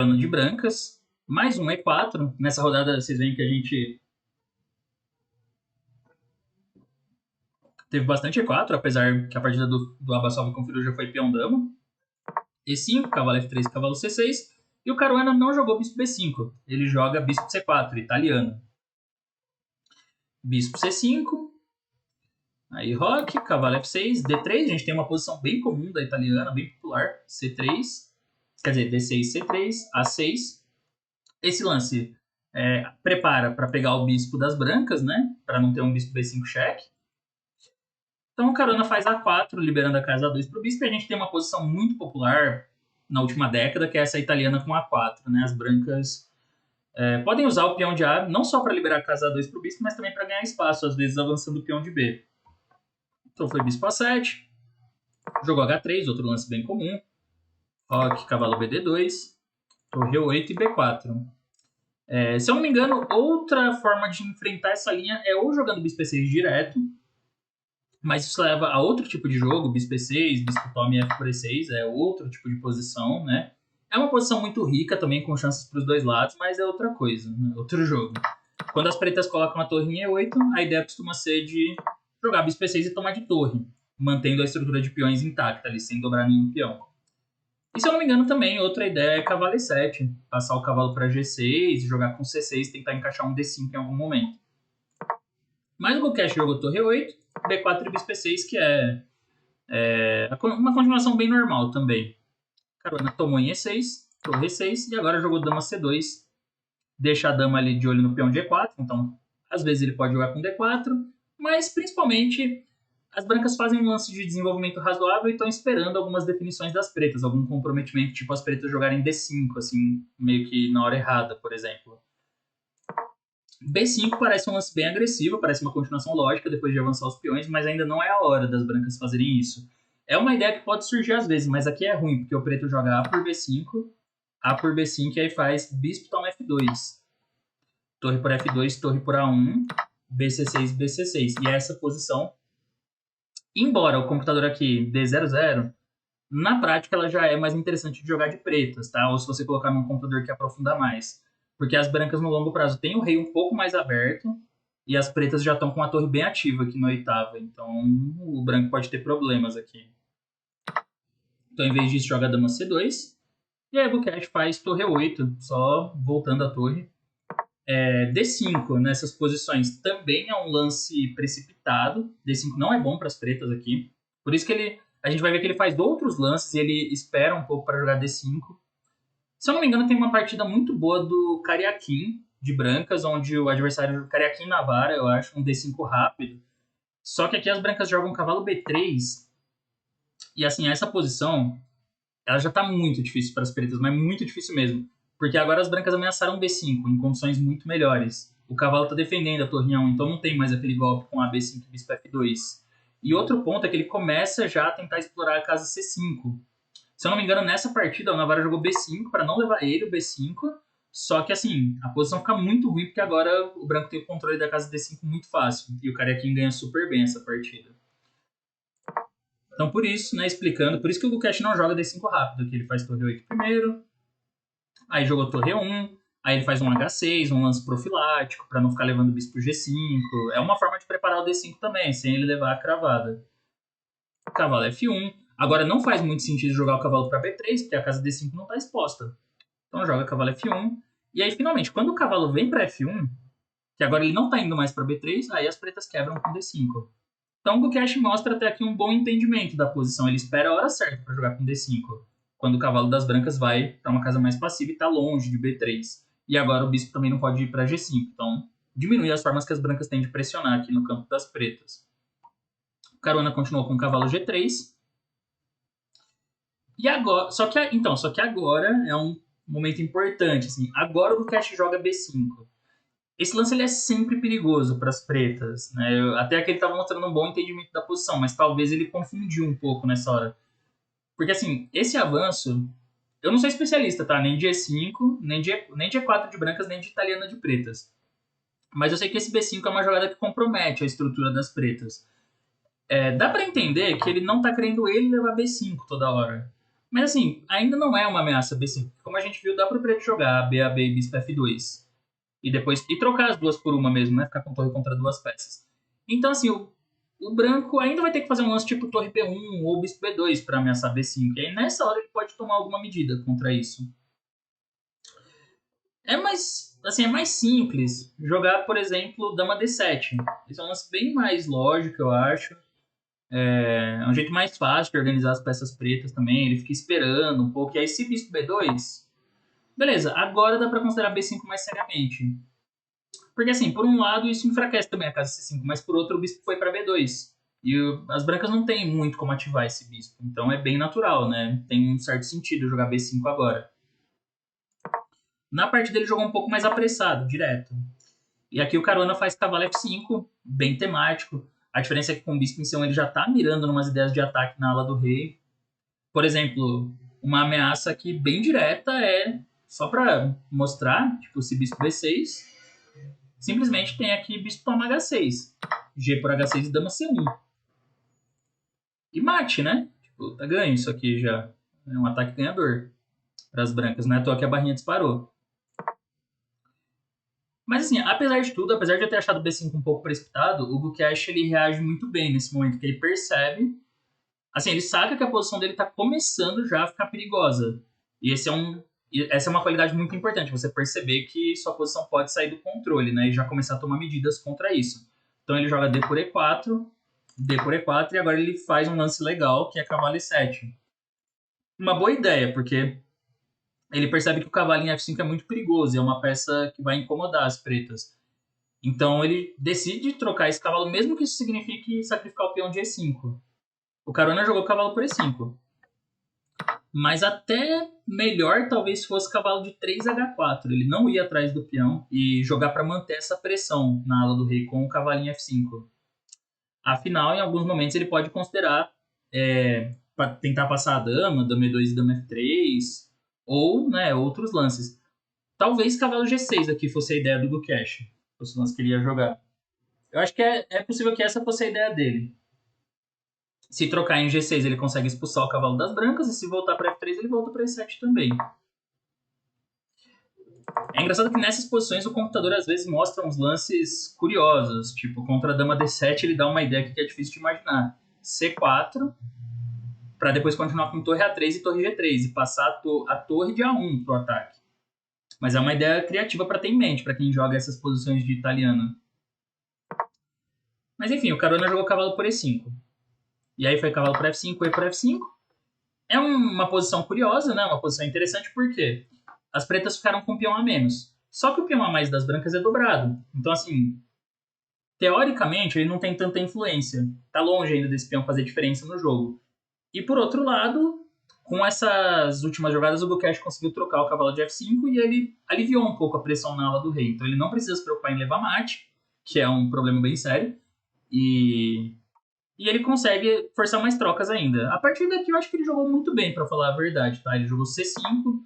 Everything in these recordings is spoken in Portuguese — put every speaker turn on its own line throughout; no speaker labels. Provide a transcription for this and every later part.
Plano de brancas, mais um E4. Nessa rodada vocês veem que a gente teve bastante E4, apesar que a partida do Abassov com Firu já foi peão-dama. E5, cavalo F3, cavalo C6. E o Caruana não jogou bispo B5, ele joga bispo C4, italiano. Bispo C5, aí roque, cavalo F6, D3, a gente tem uma posição bem comum da italiana, bem popular, C3, quer dizer, D6, C3, A6. Esse lance prepara para pegar o bispo das brancas, né, para não ter um bispo B5 cheque. Então o Caruana faz A4, liberando a casa A2 para o bispo, e a gente tem uma posição muito popular na última década, que é essa italiana com A4, né, as brancas podem usar o peão de A não só para liberar a casa A2 para o bispo, mas também para ganhar espaço, às vezes avançando o peão de B. Então foi bispo A7, jogou H3, outro lance bem comum, roque, cavalo BD2, torre E8 e B4. Se eu não me engano, outra forma de enfrentar essa linha é ou jogando bispo E6 direto, mas isso leva a outro tipo de jogo, bispo E6, bispo tome F por E6, é outro tipo de posição, né? É uma posição muito rica também, com chances para os dois lados, mas é outra coisa, né? Outro jogo. Quando as pretas colocam a torre em E8, a ideia costuma ser de jogar bispo E6 e tomar de torre, mantendo a estrutura de peões intacta ali, sem dobrar nenhum peão. E se eu não me engano também, outra ideia é cavalo E7, passar o cavalo para G6, jogar com C6 e tentar encaixar um D5 em algum momento. Mas o Gukesh jogou torre E8, B4 e bispo E6, que é uma continuação bem normal também. Caruana tomou em E6, torre E6, e agora jogou dama C2, deixa a dama ali de olho no peão de E4, então às vezes ele pode jogar com D4, mas principalmente as brancas fazem um lance de desenvolvimento razoável e estão esperando algumas definições das pretas, algum comprometimento, tipo as pretas jogarem D5, assim, meio que na hora errada, por exemplo. B5 parece um lance bem agressivo, parece uma continuação lógica depois de avançar os peões, mas ainda não é a hora das brancas fazerem isso. É uma ideia que pode surgir às vezes, mas aqui é ruim, porque o preto joga A por B5, A por B5 e aí faz bispo toma F2. Torre por F2, torre por A1, BC6, BC6. E essa posição, embora o computador aqui dê 0-0, na prática ela já é mais interessante de jogar de pretas, tá? Ou se você colocar num computador que aprofunda mais. Porque as brancas no longo prazo têm o rei um pouco mais aberto e as pretas já estão com a torre bem ativa aqui na oitava. Então o branco pode ter problemas aqui. Então em vez disso joga a dama C2 e aí o Bukesh faz torre 8, só voltando a torre. D5 nessas posições também é um lance precipitado. D5 não é bom para as pretas aqui. Por isso que a gente vai ver que ele faz outros lances e ele espera um pouco para jogar D5. Se eu não me engano, tem uma partida muito boa do Cariaquim, de brancas, onde o adversário Cariaquim Navara, eu acho, um D5 rápido. Só que aqui as brancas jogam cavalo B3. E assim, essa posição, ela já tá muito difícil para as pretas, mas muito difícil mesmo. Porque agora as brancas ameaçaram B5 em condições muito melhores. O cavalo tá defendendo a torre 1, então não tem mais aquele golpe com a B5 e bispo F2. E outro ponto é que ele começa já a tentar explorar a casa C5. Se eu não me engano, nessa partida o Navarro jogou B5 para não levar ele o B5. Só que assim, a posição fica muito ruim porque agora o branco tem o controle da casa D5 muito fácil. E o Cariaquim ganha super bem essa partida. Então por isso, né, explicando, por isso que o Gukesh não joga D5 rápido, que ele faz torre 8 primeiro, aí jogou torre 1, aí ele faz um H6, um lance profilático, para não ficar levando o bispo G5. É uma forma de preparar o D5 também, sem ele levar a cravada. Cavalo F1. Agora não faz muito sentido jogar o cavalo para B3, porque a casa D5 não está exposta. Então joga cavalo F1. E aí, finalmente, quando o cavalo vem para F1, que agora ele não está indo mais para B3, aí as pretas quebram com D5. Então o Gukesh mostra até aqui um bom entendimento da posição. Ele espera a hora certa para jogar com D5. Quando o cavalo das brancas vai para uma casa mais passiva e está longe de B3. E agora o bispo também não pode ir para G5. Então diminui as formas que as brancas têm de pressionar aqui no campo das pretas. O Caruana continuou com o cavalo G3. E agora, só que agora é um momento importante, assim. Agora o Gukesh joga B5. Esse lance ele é sempre perigoso para as pretas, né? Até aqui ele estava mostrando um bom entendimento da posição, mas talvez ele confundiu um pouco nessa hora. Porque assim, esse avanço, eu não sou especialista, tá? Nem de E5, nem de E4 de brancas, nem de italiana de pretas. Mas eu sei que esse B5 é uma jogada que compromete a estrutura das pretas. Dá para entender que ele não tá querendo ele levar B5 toda hora. Mas assim, ainda não é uma ameaça B5. Como a gente viu, dá pro preto jogar BAB e bispo F2. E depois trocar as duas por uma mesmo, né? Ficar com torre contra duas peças. Então, assim, o branco ainda vai ter que fazer um lance tipo torre B1 ou bispo B2 para ameaçar B5. E aí nessa hora ele pode tomar alguma medida contra isso. É mais, assim, é mais simples jogar, por exemplo, dama D7. Isso é um lance bem mais lógico, eu acho. É um jeito mais fácil de organizar as peças pretas também. Ele fica esperando um pouco. E aí, se bispo B2, beleza, agora dá para considerar B5 mais seriamente. Porque, assim, por um lado, isso enfraquece também a casa C5, mas por outro, o bispo foi para B2. E as brancas não tem muito como ativar esse bispo. Então é bem natural, né? Tem um certo sentido jogar B5 agora. Na parte dele, jogou um pouco mais apressado, direto. E aqui o Caruana faz cavalo F5, bem temático. A diferença é que com o bispo em C1 ele já tá mirando em umas ideias de ataque na ala do rei. Por exemplo, uma ameaça aqui bem direta é, só para mostrar, tipo, se bispo B6, simplesmente tem aqui bispo toma H6, G por H6 e dama C1. E mate, né? Tipo, tá ganho isso aqui já. É um ataque ganhador para as brancas, não é à toa que a barrinha disparou. Mas assim, apesar de tudo, apesar de eu ter achado o B5 um pouco precipitado, o Gukesh ele reage muito bem nesse momento, que ele percebe, assim, ele saca que a posição dele tá começando já a ficar perigosa. E essa é uma qualidade muito importante, você perceber que sua posição pode sair do controle, né, e já começar a tomar medidas contra isso. Então ele joga D por E4, D por E4, e agora ele faz um lance legal, que é cavalo E7. Uma boa ideia, porque ele percebe que o cavalo em F5 é muito perigoso, é uma peça que vai incomodar as pretas. Então ele decide trocar esse cavalo, mesmo que isso signifique sacrificar o peão de E5. O Caruana jogou o cavalo por E5. Mas até melhor talvez fosse cavalo de 3H4. Ele não ia atrás do peão e jogar para manter essa pressão na ala do rei com o cavalinho F5. Afinal, em alguns momentos ele pode considerar para tentar passar a dama E2 e dama F3, ou né, outros lances. Talvez cavalo G6 aqui fosse a ideia do Gukesh, fosse o lance que ele ia jogar. Eu acho que é possível que essa fosse a ideia dele. Se trocar em G6, ele consegue expulsar o cavalo das brancas, e se voltar para F3, ele volta para E7 também. É engraçado que nessas posições o computador às vezes mostra uns lances curiosos, tipo, contra a dama D7 ele dá uma ideia que é difícil de imaginar. C4, para depois continuar com torre A3 e torre G3, e passar a torre de A1 pro ataque. Mas é uma ideia criativa para ter em mente, para quem joga essas posições de italiano. Mas enfim, o Caruana jogou cavalo por E5. E aí foi cavalo por F5, E por F5. É uma posição curiosa, né? Uma posição interessante porque as pretas ficaram com um peão a menos. Só que o peão a mais das brancas é dobrado. Então, assim, teoricamente, ele não tem tanta influência. Tá longe ainda desse peão fazer diferença no jogo. E por outro lado, com essas últimas jogadas, o Gukesh conseguiu trocar o cavalo de F5 e ele aliviou um pouco a pressão na ala do rei. Então ele não precisa se preocupar em levar mate, que é um problema bem sério. E ele consegue forçar mais trocas ainda. A partir daqui eu acho que ele jogou muito bem, para falar a verdade, tá? Ele jogou C5,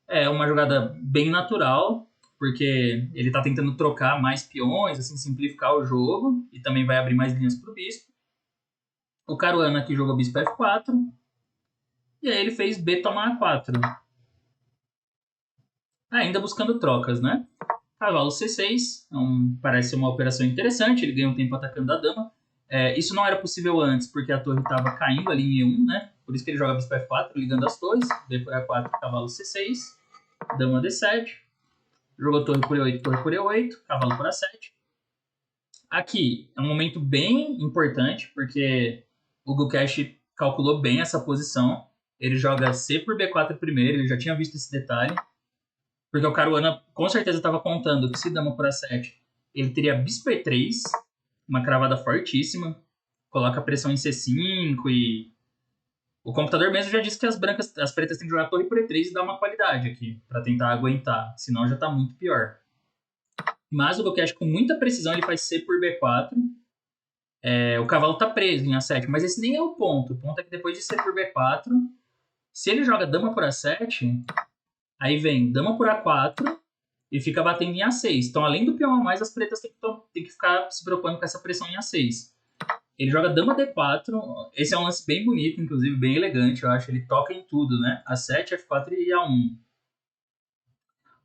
é uma jogada bem natural, porque ele tá tentando trocar mais peões, assim, simplificar o jogo, e também vai abrir mais linhas pro bispo. O Caruana aqui jogou bispo F4, e aí ele fez B tomar A4. Ainda buscando trocas, né? Cavalo C6, parece ser uma operação interessante, ele ganha um tempo atacando a dama. Isso não era possível antes, porque a torre estava caindo ali em E1, né? Por isso que ele joga bispo F4, ligando as torres. B por A4, cavalo C6, dama D7. Jogou torre por E8, torre por E8, cavalo por A7. Aqui é um momento bem importante, porque o Gukesh calculou bem essa posição. Ele joga C por B4 primeiro, ele já tinha visto esse detalhe. Porque o Caruana com certeza estava contando que se dama por A7, ele teria bispo E3, uma cravada fortíssima, coloca pressão em C5 e o computador mesmo já disse que as pretas têm que jogar torre por E3 e dar uma qualidade aqui, para tentar aguentar, senão já tá muito pior. Mas o Gukesh com muita precisão ele faz C por B4, o cavalo tá preso em A7, mas esse nem é o ponto é que depois de C por B4, se ele joga dama por A7, aí vem dama por A4 e fica batendo em A6. Então, além do peão a mais, as pretas têm que ficar se preocupando com essa pressão em A6. Ele joga dama D4. Esse é um lance bem bonito, inclusive bem elegante, eu acho. Ele toca em tudo, né? A7, F4 e A1.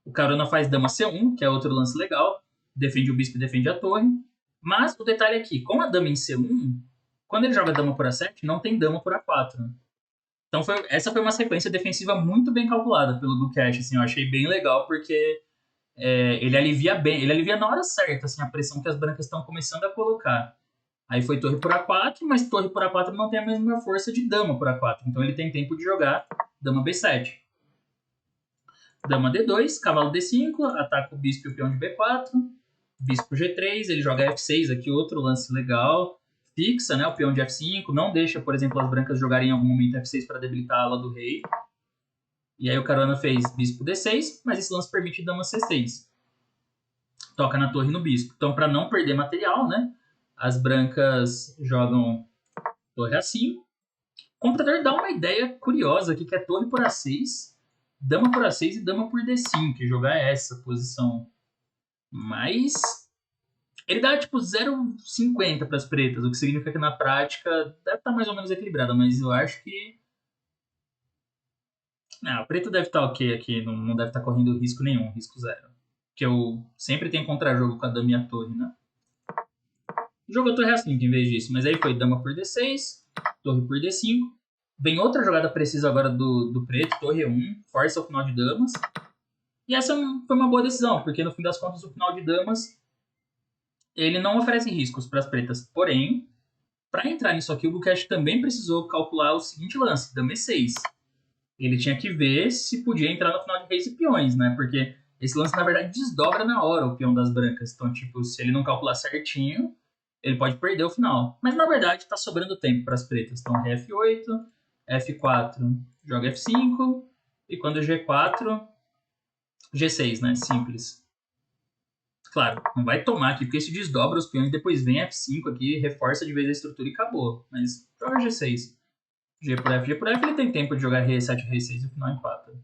O Carona faz dama C1, que é outro lance legal. Defende o bispo e defende a torre. Mas o detalhe aqui, com a dama em C1, quando ele joga dama por A7, não tem dama por A4. Então essa foi uma sequência defensiva muito bem calculada pelo Gukesh, assim, eu achei bem legal, porque ele alivia bem, ele alivia na hora certa, assim, a pressão que as brancas estão começando a colocar. Aí foi torre por A4, mas torre por A4 não tem a mesma força de dama por A4, então ele tem tempo de jogar dama B7. Dama D2, cavalo D5, ataca o bispo e o peão de B4, bispo G3, ele joga F6 aqui, outro lance legal, fixa, né, o peão de F5, não deixa, por exemplo, as brancas jogarem em algum momento F6 para debilitar a ala do rei. E aí o Caruana fez bispo D6, mas esse lance permite dama C6. Toca na torre no bispo. Então, para não perder material, né, as brancas jogam torre A5. O computador dá uma ideia curiosa aqui, que é torre por A6, dama por A6 e dama por D5, que jogar essa posição. Mas ele dá tipo 0,50 para as pretas, o que significa que na prática deve estar mais ou menos equilibrada, mas eu acho que o preto deve estar ok aqui, não deve estar correndo risco nenhum, risco zero. Que eu sempre tenho contra-jogo com a dama e a torre, né? Jogou torre A5 em vez disso, mas aí foi dama por D6, torre por D5. Vem outra jogada precisa agora do preto, torre E1, força o final de damas. E essa foi uma boa decisão, porque no fim das contas o final de damas ele não oferece riscos para as pretas. Porém, para entrar nisso aqui, o Gukesh também precisou calcular o seguinte lance, dama E6. Ele tinha que ver se podia entrar no final de reis e peões, né? Porque esse lance, na verdade, desdobra na hora o peão das brancas. Então, tipo, se ele não calcular certinho, ele pode perder o final. Mas, na verdade, tá sobrando tempo para as pretas. Então, rei F8, F4, joga F5, e quando G4, G6, né? Simples. Claro, não vai tomar aqui, porque isso desdobra os peões, depois vem F5 aqui, reforça de vez a estrutura e acabou. Mas joga G6. G por F, ele tem tempo de jogar rei 7, rei 6 e o final em 4.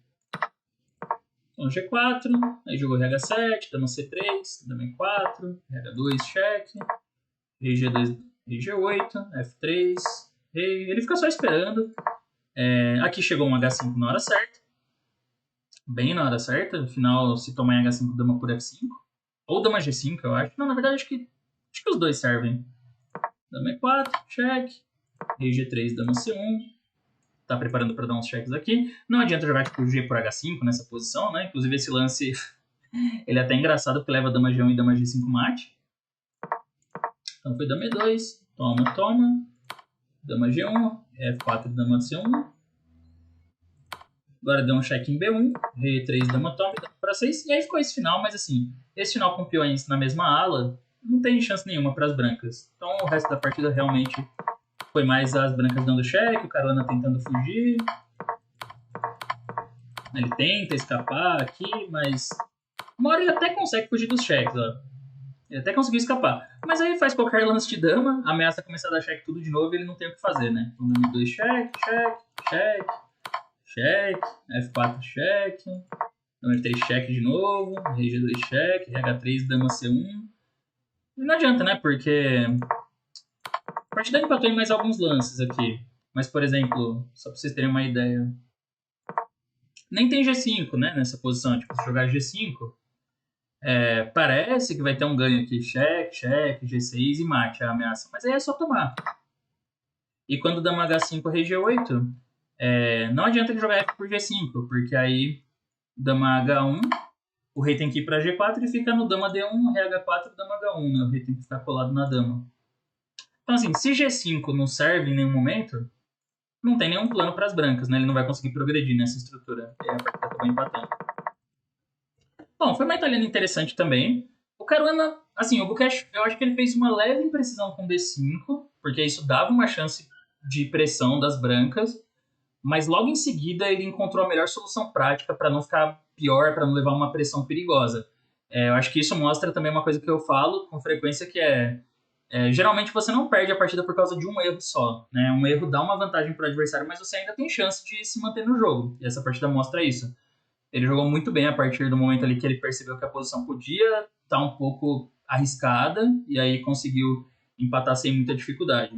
Então G4, aí jogou rei H7, dama C3, dama em 4, rei H2, cheque, rei G2, rei G8, F3, rei. Ele fica só esperando. Aqui chegou um H5 na hora certa. Bem na hora certa. No final, se tomar em H5, dama por F5. Ou dama G5, eu acho. Não, na verdade, acho que os dois servem. Dama E4, cheque. Rei G3, dama C1. Tá preparando para dar uns cheques aqui. Não adianta jogar tipo G por H5 nessa posição, né? Inclusive esse lance, ele é até engraçado porque leva dama G1 e dama G5 mate. Então foi dama E2, toma, toma. Dama G1, F4, dama C1. Agora deu um cheque em B1, rei E3, dama toma, dama para 6. E aí ficou esse final, mas assim, esse final com peões na mesma ala, não tem chance nenhuma para as brancas. Então o resto da partida realmente foi mais as brancas dando cheque, o Caruana tentando fugir. Ele tenta escapar aqui, mas uma hora ele até consegue fugir dos cheques, ó. Ele até conseguiu escapar. Mas aí faz qualquer lance de dama, ameaça começar a dar cheque tudo de novo e ele não tem o que fazer, né? Então dama 2 cheque, cheque, cheque, cheque, F4 cheque, dama F3 cheque de novo, rei G2 cheque, rei H3, dama C1. E não adianta, né? Porque a partida empatou em mais alguns lances aqui. Mas, por exemplo, só pra vocês terem uma ideia, nem tem G5, né, nessa posição. Tipo, se jogar G5, parece que vai ter um ganho aqui. Cheque, cheque, G6 e mate a ameaça. Mas aí é só tomar. E quando dama H5, rei G8, não adianta ele jogar F por G5, porque aí dama H1, o rei tem que ir para G4 e fica no dama D1, rei H4, dama H1, né? O rei tem que ficar colado na dama. Então assim, se G5 não serve em nenhum momento, não tem nenhum plano para as brancas, né? Ele não vai conseguir progredir nessa estrutura. E aí a partida acabou empatando. Bom, foi uma italiana interessante também. O Caruana, assim, o Gukesh, eu acho que ele fez uma leve imprecisão com D5, porque isso dava uma chance de pressão das brancas, mas logo em seguida ele encontrou a melhor solução prática para não ficar pior, para não levar uma pressão perigosa. Eu acho que isso mostra também uma coisa que eu falo com frequência, que geralmente você não perde a partida por causa de um erro só, né? Um erro dá uma vantagem para o adversário, mas você ainda tem chance de se manter no jogo. E essa partida mostra isso. Ele jogou muito bem a partir do momento ali que ele percebeu que a posição podia estar um pouco arriscada, e aí conseguiu empatar sem muita dificuldade.